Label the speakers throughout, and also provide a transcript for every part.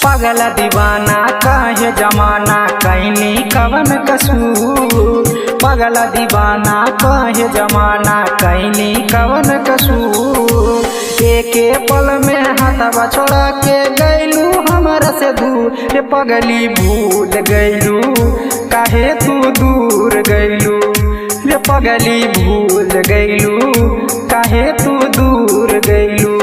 Speaker 1: पागल दीवाना काहे जमाना कैनी कवन कसूर। पागल दीवाना काहे जमाना कैनी कवन कसूर। एके पल में हाथवा छोड़ा के गैलू हमरा से दूर। रे पगली भूल गैलू काहे तू दूर गैलू। रे पगली भूल गैलू काहे तू दूर गैलू।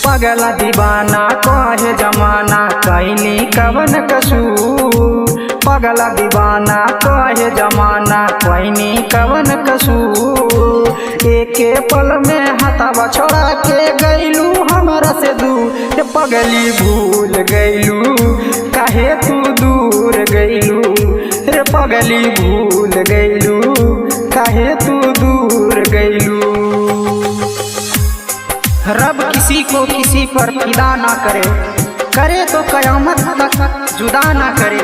Speaker 1: पागल दीवाना काहे जमाना कैनी कवन कसूर। पागल दीवाना काहे जमाना कैनी कवन कसूर। एके पल में हाथवा छोड़ा के गैलू हमरा से दूर। पगली भूल गैलू काहे तू दूर गैलू। रे पगली भूल गैलू काहे तू दूर गैलू। रब किसी को किसी पर फिदा ना करे, करे तो कयामत तक जुदा ना करे।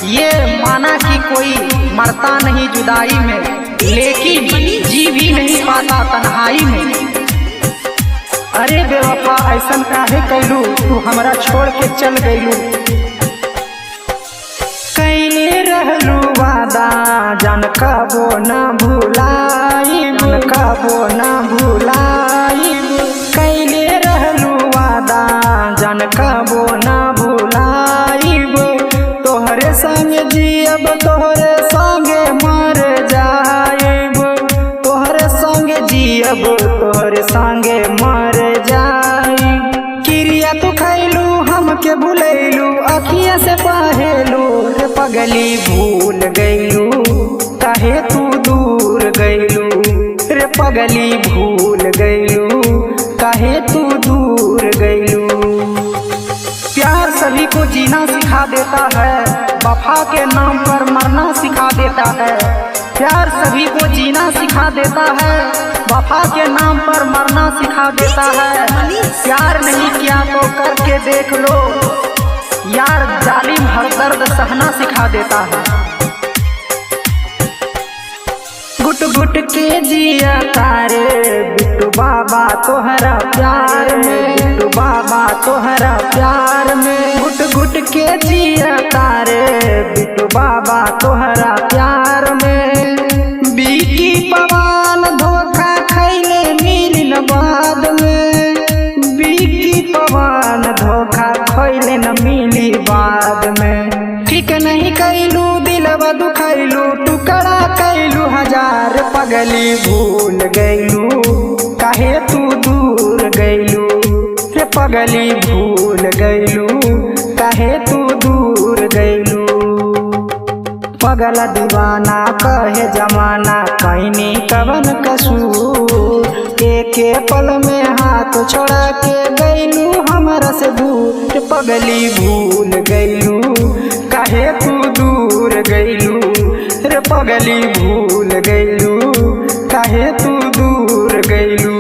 Speaker 1: ये माना कि कोई मरता नहीं जुदाई में, लेकिन जी भी नहीं पाता तन्हाई में। अरे बेवफा ऐसन काहे कैलू, तू हमरा छोड़ के चल गैलू। कैले रहलू वादा जान कबो ना भुलाइब, कबो ना भुलाइब। कैले रहलू वादा जान कबो ना भुलाइब। तोहरे संगे जियब तोहरे संगे मर जाइब। तोहरे संगे जियब तोहरे संगे मर जाइब। क्रिया तू खैलू हमके भुलैलू अखिया से पहेलू। रे पगली भूल गैलू काहे तू दूर गैलू। रे पगली भूल गैलू काहे तू दूर गैलू। प्यार सभी को जीना सिखा देता है, वफा के नाम पर मरना सिखा देता है। प्यार सभी को जीना सिखा देता है, वफा के नाम पर मरना सिखा देता है। प्यार नहीं किया तो करके देख लो, यार जालिम हर दर्द सहना सिखा देता है। गुट गुट के जिया तारे बिट्टू बाबा तोहरा प्यार में, बिट्टू बाबा तोहरा प्यार में। गुट गुट के जिया तारे बिट्टू बाबा तोहरा प्यार में। बीकी पवन धोखा खैले मिलिन बाद में। बीकी पवन धोखा खैले न मिली बाद में। ठीक नहीं कैलू दिलवा दुखैलू टुकड़ा कैलू हजार। पगली भूल गैलू काहे तू दूर गैलू। रे पगली भूल गैलू काहे तू दूर गैलू। पगल दीवाना कहे जमाना कैनी कवन कसूर। एके पल में हाथ छोड़ा के गैलू हमरा से दूर। पगली भूल गैलू काहे तू दूर गैलू। रे पगली भूल गैलू काहे तू दूर गैलू।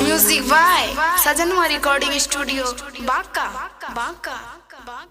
Speaker 2: म्यूजिक बाय सजनवा रिकॉर्डिंग स्टूडियो बांका।